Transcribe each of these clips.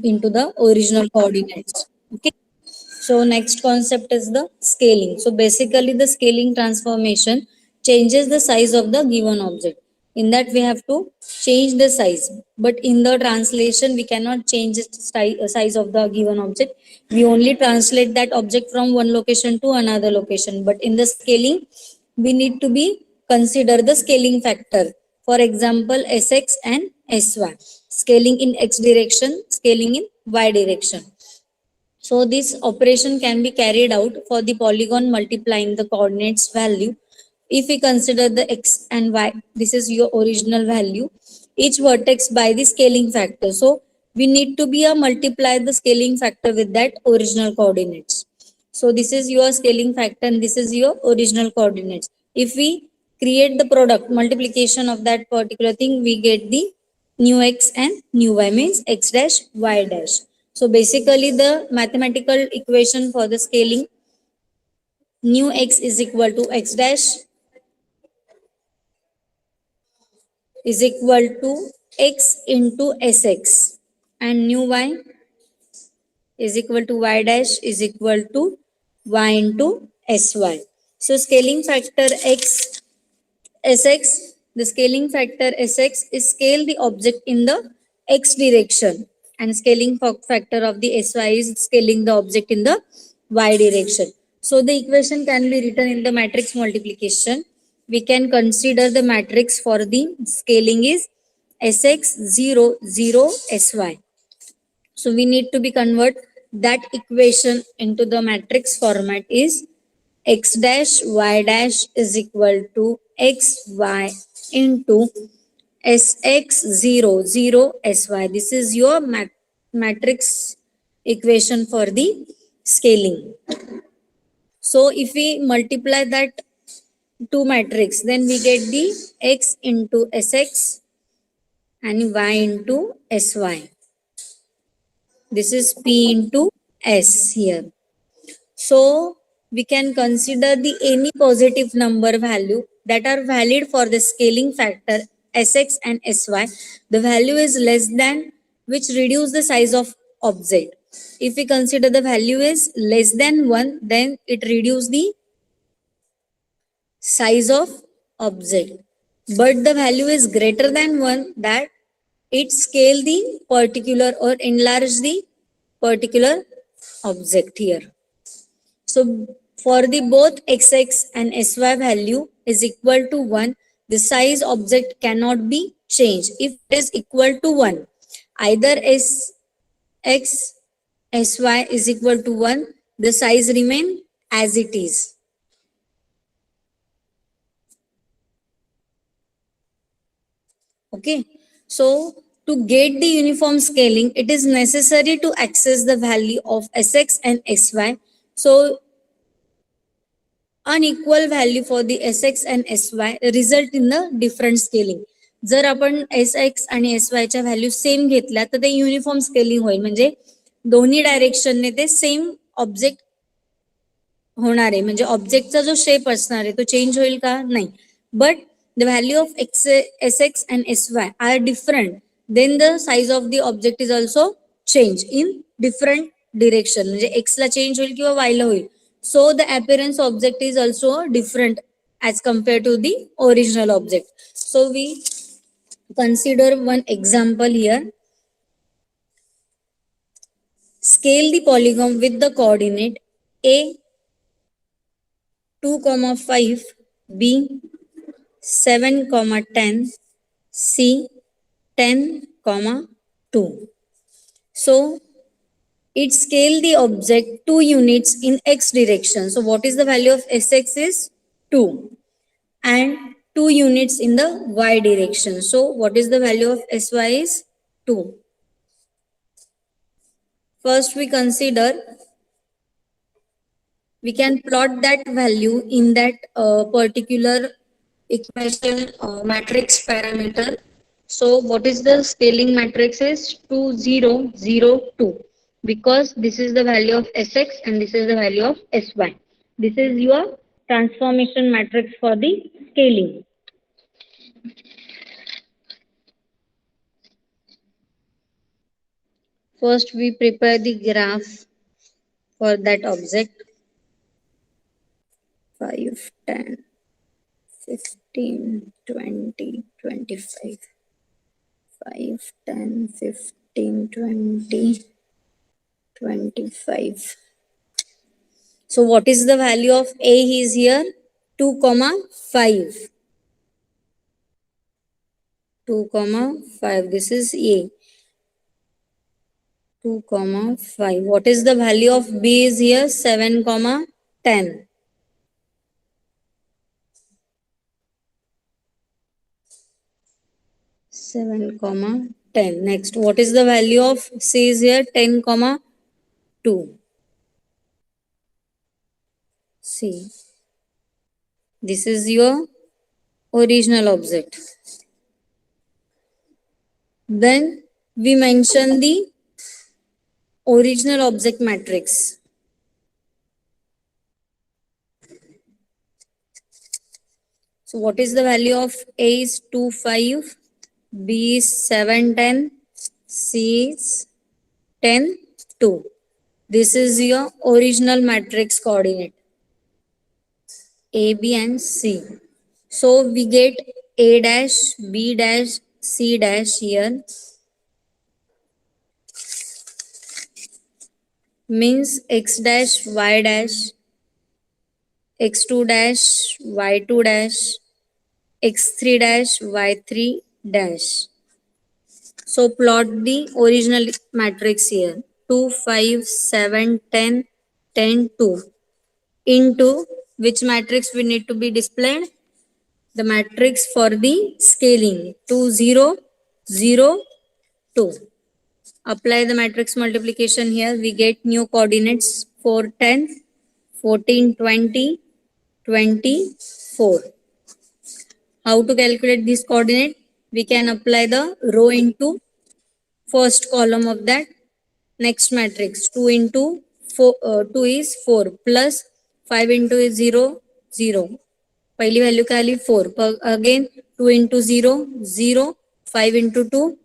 into the original coordinates. Okay. So next concept is the scaling. So basically the scaling transformation changes the size of the given object. In that we have to change the size. But in the translation we cannot change the size of the given object. We only translate that object from one location to another location. But in the scaling we need to be consider the scaling factor. For example, Sx and Sy. Scaling in x direction, scaling in y direction. So this operation can be carried out for the polygon multiplying the coordinates value. If we consider the x and y, this is your original value, each vertex by the scaling factor. So we need to be a multiply the scaling factor with that original coordinates. So this is your scaling factor and this is your original coordinates. If we create the product multiplication of that particular thing, we get the new x and new y, means x dash y dash. So basically the mathematical equation for the scaling, new x is equal to x dash is equal to x into sx, and new y is equal to y dash is equal to y into sy. So scaling factor x Sx, the scaling factor Sx is scale the object in the x direction, and scaling factor of the Sy is scaling the object in the y direction. So the equation can be written in the matrix multiplication. We can consider the matrix for the scaling is Sx 0 0 Sy. So we need to be convert that equation into the matrix format is x dash y dash is equal to x y into sx 0 0 sy. This is your matrix equation for the scaling. So if we multiply that two matrix, then we get the x into sx and y into sy. This is p into s here. So we can consider the any positive number value that are valid for the scaling factor Sx and Sy. The value is less than which reduce the size of object. If we consider the value is less than 1, then it reduce the size of object. But the value is greater than 1, that it scale the particular or enlarge the particular object here. So for the both xx and sy value is equal to 1, the size object cannot be changed. If it is equal to 1, either sx sy is equal to 1, the size remain as it is. Okay. So to get the uniform scaling, it is necessary to access the value of sx and sy. So unequal value for the sx and sy result in the different scaling. जर आपण sx आणि sy च्या value same घेतल्या तर ते uniform scaling होईल, म्हणजे दोन्ही डायरेक्शनने ते सेम ऑब्जेक्ट होणार आहे, म्हणजे ऑब्जेक्टचा जो शेप असणार आहे तो चेंज होईल का? नाही. But the value of sx and sy are different, then the size of the object is also change in different direction, म्हणजे एक्स ला चेंज होईल किंवा वाय ला होईल. So the appearance object is also different as compared to the original object. So we consider one example here. Scale the polygon with the coordinate a 2,5, b 7,10, c 10,2. So it scale the object 2 units in x direction. So what is the value of sx is 2 and 2 units in the y direction. So what is the value of sy is 2. First we consider, we can plot that value in that particular equation matrix parameter. So what is the scaling matrix is 2 0 0 2, because this is the value of sx and this is the value of sy. This is your transformation matrix for the scaling. First, we prepare the graph for that object. 5, 10, 15, 20, 25. 5, 10, 15, 20, 25. So what is the value of A is here? 2, comma 5. 2, comma 5. This is A. 2, comma 5. What is the value of B is here? 7, comma 10. 7, comma 10. Next, what is the value of C is here? 10, comma 2. C. This is your original object. Then we mention the original object matrix. So what is the value of A is 2, 5, B is 7, 10, C is 10, 2. This is your original matrix coordinate, A, B and C. So we get A dash, B dash, C dash here. Means X dash, Y dash, X2 dash, Y2 dash, X3 dash, Y3 dash. So plot the original matrix here. 2, 5, 7, 10, 10, 2. Into which matrix we need to be displayed? The matrix for the scaling. 2, 0, 0, 2. Apply the matrix multiplication here. We get new coordinates 4, 10, 14, 20, 24. How to calculate this coordinate? We can apply the row into first column of that next matrix. 2 into 4, 2 is 4 plus 5 into is 0, 0. पहिली value क्या आली 4. Again 2 into 0, 0. 5 into 2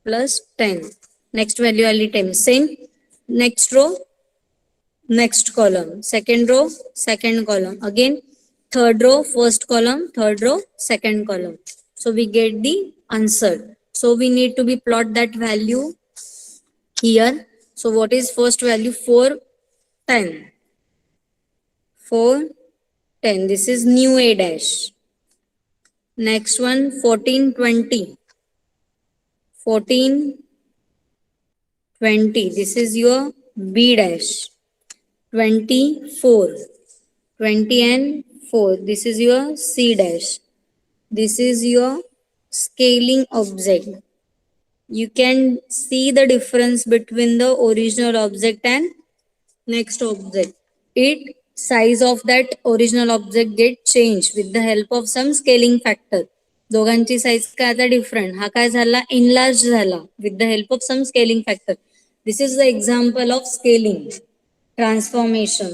plus 10. Next value आली 10. Same. Next row, next column. Second row, second column. Again third row, first column, third row, second column. So we get the answer. So we need to be plot that value here. So what is first value? 4, 10. 4, 10. This is new A dash. Next one 14, 20. 14, 20. This is your B dash. 24. 20 and 4. This is your C dash. This is your scaling object. You can see the difference between the original object and next object. It size of that original object get changed with the help of some scaling factor. दोघांची size काय आता different. हा काय झाला? Enlarge झाला with the help of some scaling factor. This is the example of scaling transformation